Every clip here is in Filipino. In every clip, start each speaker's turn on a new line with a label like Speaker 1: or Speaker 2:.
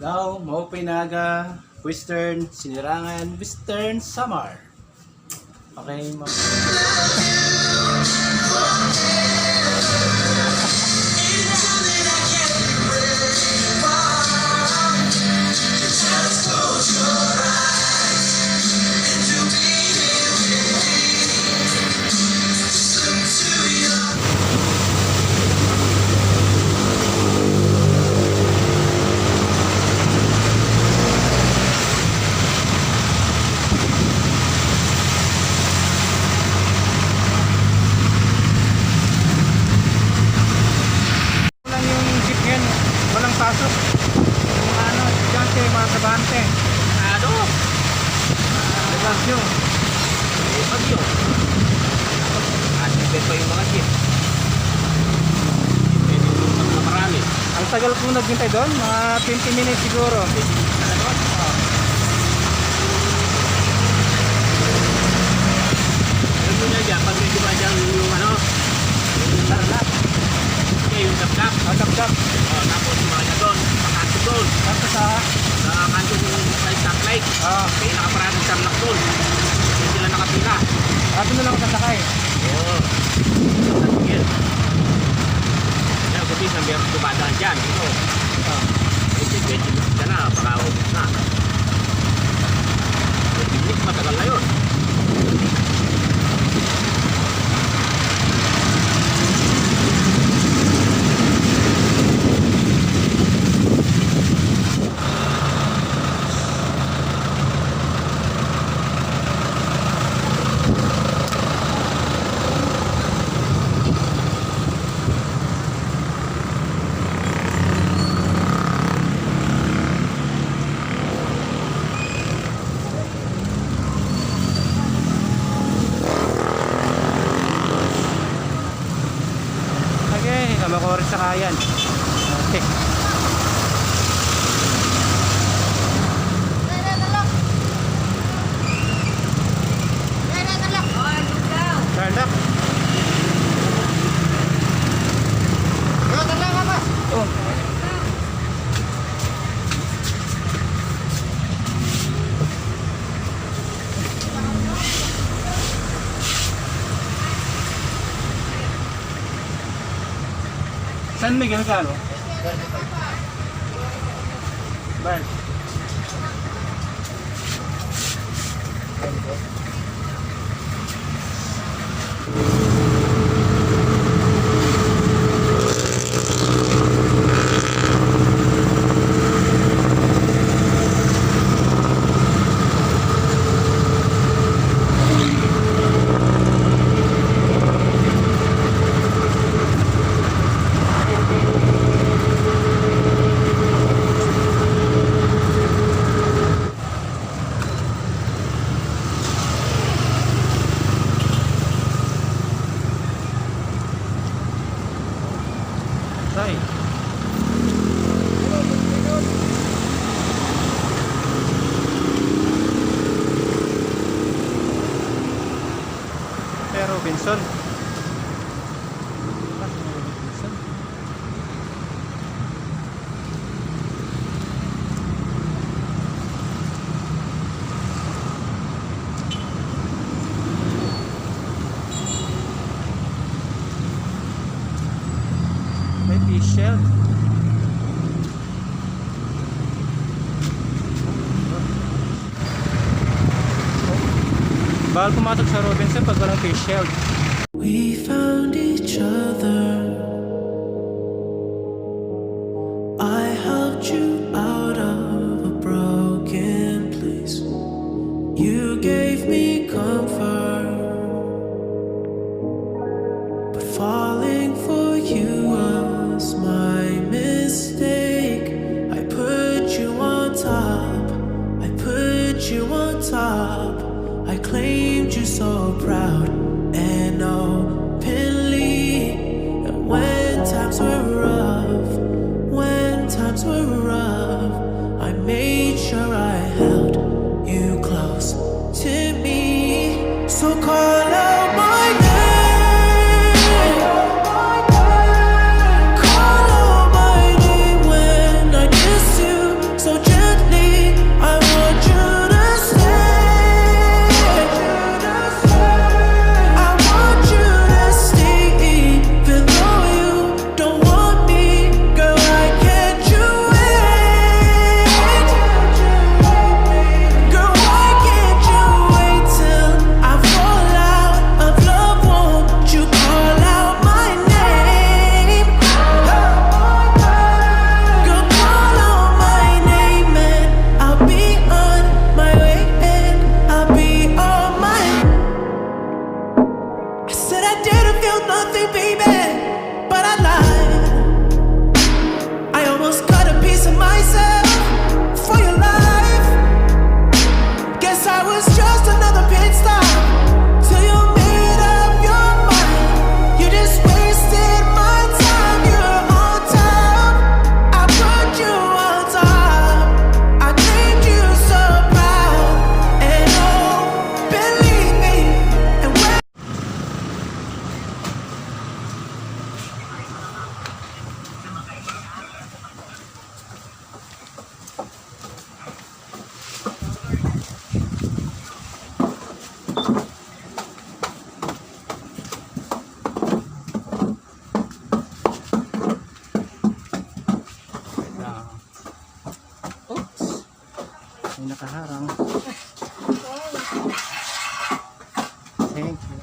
Speaker 1: Now, mao pinaga Western Sinirangan Western Samar. Okay, walang pasok. Mga estudyante, mga trabahante. Bagyo.
Speaker 2: Bagyo. At pa yung mga jeep. Marami.
Speaker 1: Ang tagal ko naghintay doon, mga 20 minutes siguro.
Speaker 2: Alam mo na dyan, pag medyo ba dyan yung yung tarlak. Yung dap-dap.
Speaker 1: Dap-dap.
Speaker 2: Tapos mga doon, pakanto doon.
Speaker 1: Tapos sa
Speaker 2: Kanto yung stoplight. Kaya nakaparaan ng tarlak doon. Kaya sila nakapila.
Speaker 1: Ato na lang sasakay.
Speaker 2: Oo. Sige. Kaya kasi sabi ang dumadaan dyan. Ito. Medyo ka na, baka ubos na. 20 minutes, matagal na yun.
Speaker 1: Makorit sa kayan. Okay. Tarlak. Oh. San Miguel kano? Bal. Tay. Pero Robinson. May fish shell. Bawal pumatok sa Robinson pag walang fish shell.
Speaker 3: We found each other. I helped you out of a broken place. You gave me comfort. But falling for you was my mistake. I put you on top. I put you on top. I claimed you so proud and openly. And when times were rough, I made sure I held you close to me. So call out my name. Call out my name when I miss you. So myself for your life. Guess I was just another pit stop till you made up your mind. You just wasted my time. You're on top. I put you on top. I named you so proud. And oh, believe me. And when
Speaker 1: Oops. May nakaharang. Thank you.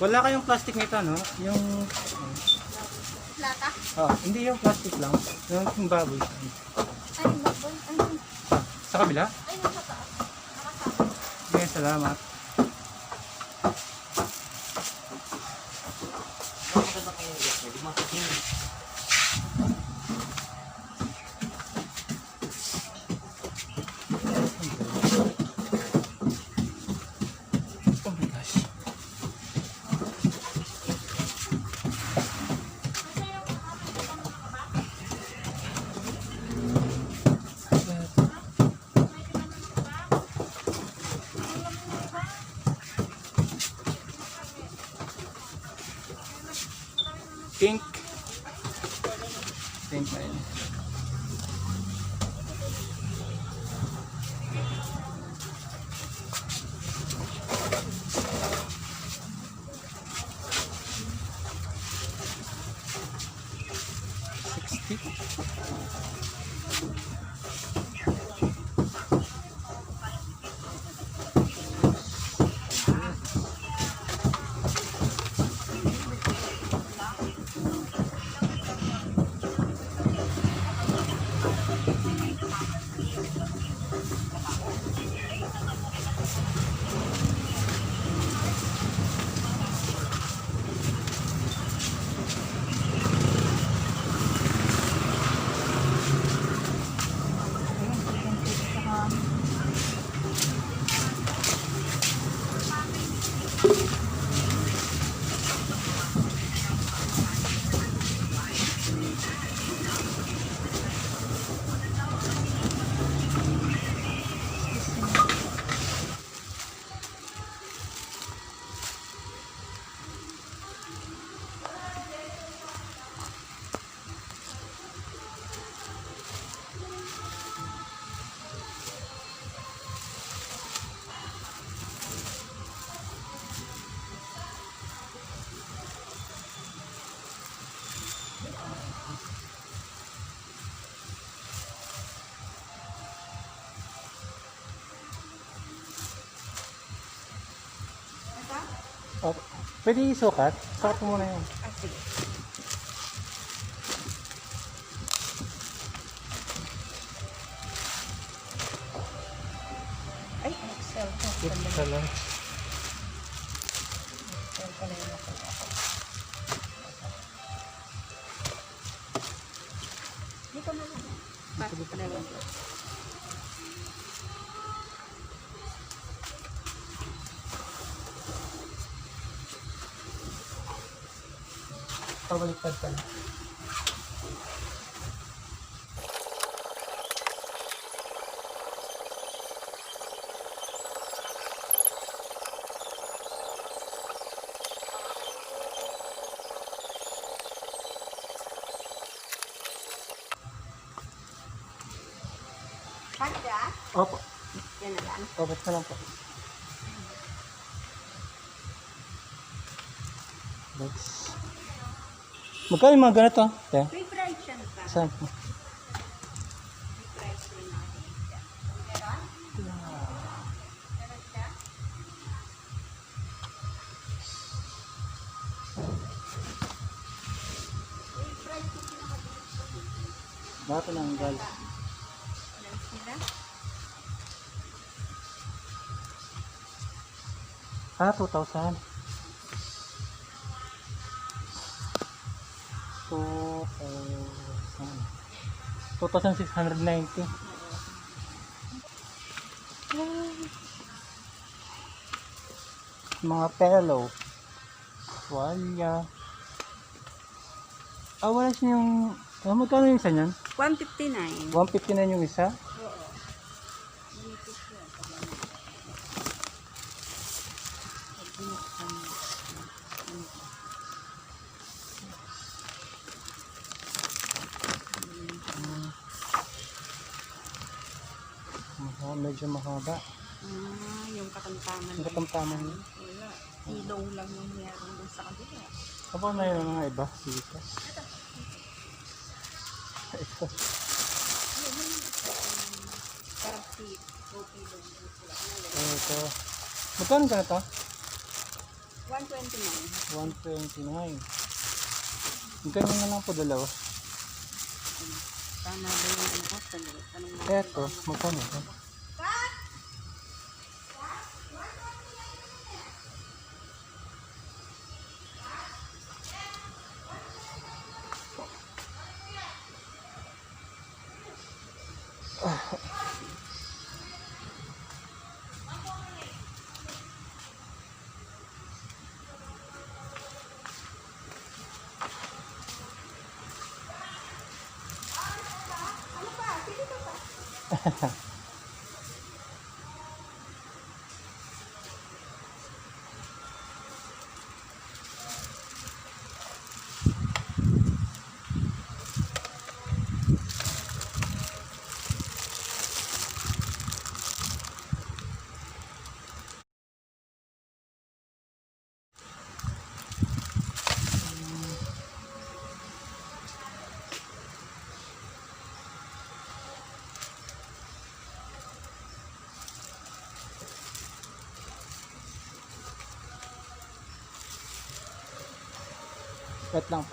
Speaker 1: Wala kayong plastic nito, no? Yung...
Speaker 4: Lata?
Speaker 1: Oh, hindi yung plastic lang. Yung baboy.
Speaker 4: Ay, baboy. Ay,
Speaker 1: Sa kabila?
Speaker 4: ay, nasa taas. Nakasama.
Speaker 1: Okay, salamat. Oh my gosh. Pink. Pink na yun. Oh, pwede isukat? Sukat mo muna yun.
Speaker 4: Ay, Excel to.
Speaker 1: Ito lang.
Speaker 4: Excel pala yung nakuha ko. Dito na lang. Bakit pala yung
Speaker 1: Pabaliktad ka na.
Speaker 4: Pagka?
Speaker 1: Opo.
Speaker 4: Yan na lang.
Speaker 1: Opo, ito lang po. Next. Magkano yung mga ganito? Yeah.
Speaker 4: Free price siya na pa.
Speaker 1: Saan?
Speaker 4: Free price rin natin. Meron? Meron siya?
Speaker 1: Bakit tinanggal?
Speaker 4: Ilan sila?
Speaker 1: Ah, 2,000. 2,690. Mga pillow. Tuwalya. Ah, wala siya yung... Ah, magkano yung isa niyan?
Speaker 4: 159.
Speaker 1: 159 yung isa? Medyo mahaba.
Speaker 4: Ah, yung katamtaman.
Speaker 1: Yung katamtaman niya.
Speaker 4: Wala. Ilaw lang yung meron doon sa kabila.
Speaker 1: Apa na yun ang mga iba dito? Ito.
Speaker 4: Party. Okay lang.
Speaker 1: Ito. Magkano ka na to?
Speaker 4: 129.
Speaker 1: 129. Ganyan na lang po dalawa.
Speaker 4: Tama ba yung ano ko? Sandali. Anong na?
Speaker 1: Ito, magkano to? Wait lang.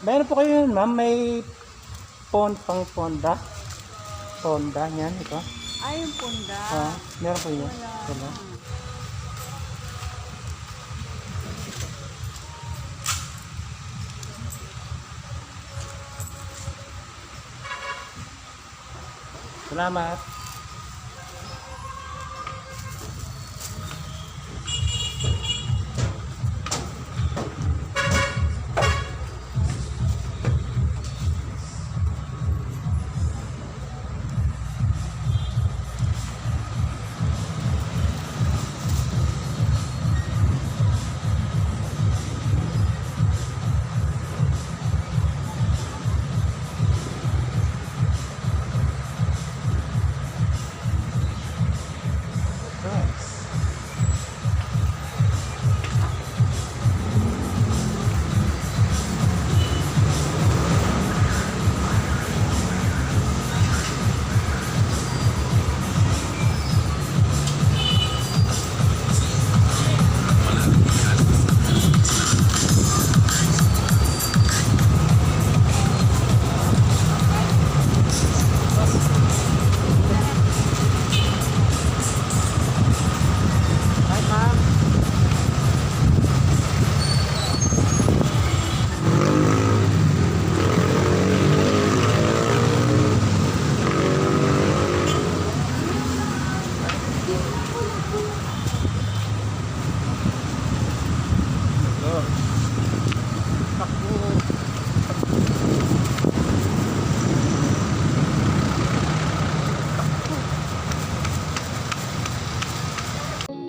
Speaker 1: Meron po kayo yun, ma'am. May pang ponda. Ponda, yan. Ito.
Speaker 4: Ay, yung punda.
Speaker 1: Ah, meron po yun. Wala. Salamat.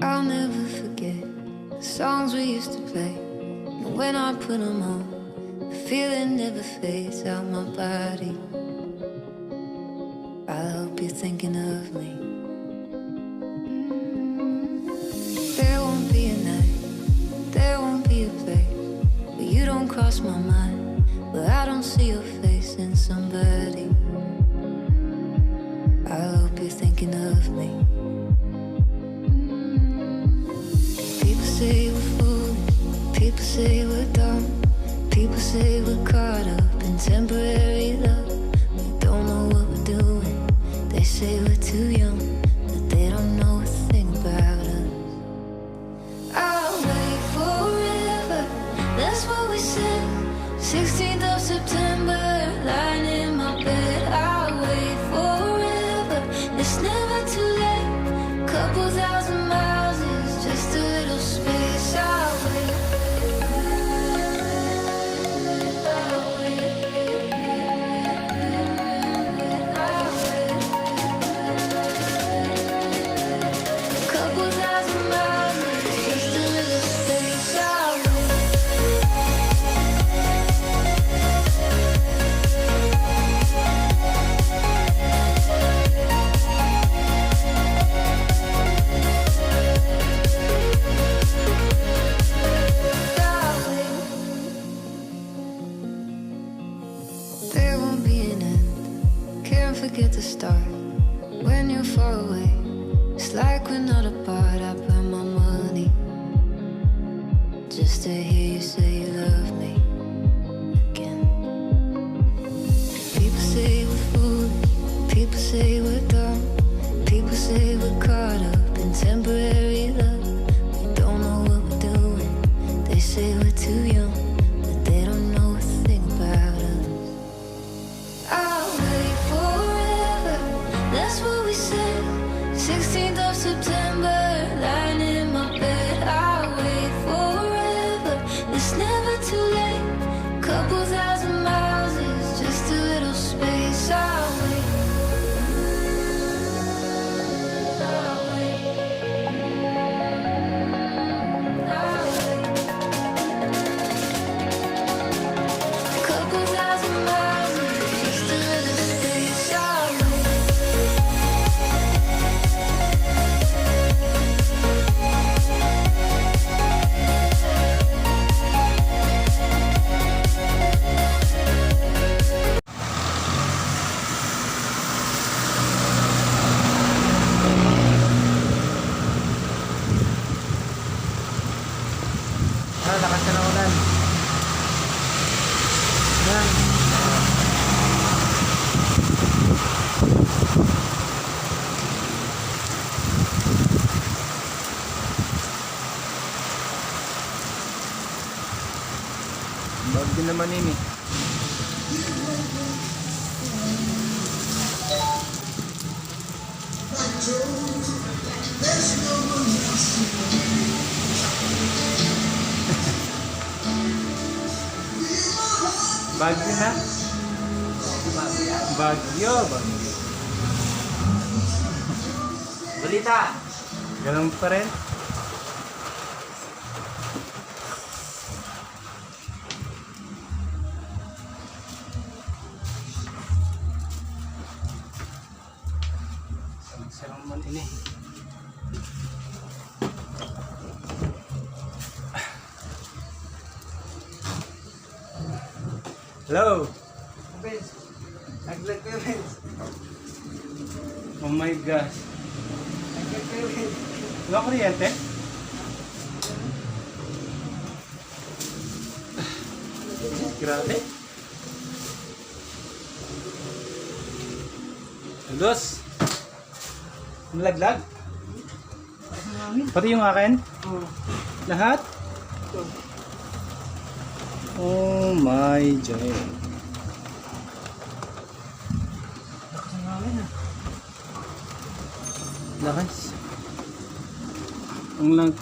Speaker 5: I'll never forget the songs we used to play. And when I put them on, the feeling never fades out my body. I hope you're thinking of me. There won't be a night, there won't be a place where you don't cross my mind, where I don't see your face in somebody. I hope you're thinking of me. People say we're fools, people say we're dumb, people say we're caught up in temporary love. We don't know what we're doing, they say we're too young, but they don't know a thing about us. I'll wait forever, that's what we said. 16th of September, lying in my bed. I'll wait forever, it's never too late. Couple thousand miles is just a little space. I'll wait. I'll wait. I'll wait. Couple thousand miles is just a little space. I'll wait. There won't be an end, can't forget the start. When you're far away, it's like we're not apart. I burn my money just to hear you say you love me again. People say we're fools, people say we're dumb, people say we're caught up in temporary love. We don't know what we're doing, they say we're too young, but they don't know a thing about us. I'll wait forever, that's what we said. 16th of September, lying in my bed. I'll wait forever, it's never too late. Couple thousand miles is just a little space. I'll wait. I'll wait. I'll wait. Couple thousand miles is just a little space. I'll wait.
Speaker 1: Lakas ka na ulan. Yan. Bagyo naman ini. Bagyo na. Bagyo.
Speaker 2: Balita!
Speaker 1: Ganun pa rin. Sarang man ini. Hello.
Speaker 2: Naglag kayo, Vince.
Speaker 1: Oh my gosh.
Speaker 2: Naglag kayo, Vince.
Speaker 1: Wala kuryente? Grabe. Dos. Nalaglag? Pati yung akin? Lahat? Oh my God. Lakas. Ang lang.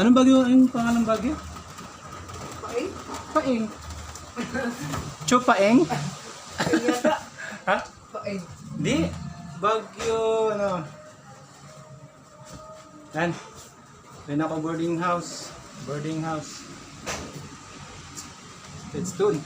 Speaker 1: Anong bagyo? Anong pangalang bagyo?
Speaker 4: Paing?
Speaker 1: Paing. Chupaeng?
Speaker 4: Yata.
Speaker 1: Ha?
Speaker 4: Paing.
Speaker 1: Di. Bagyo, ano. Yan. Rin ako boarding house. Boarding house. It's done.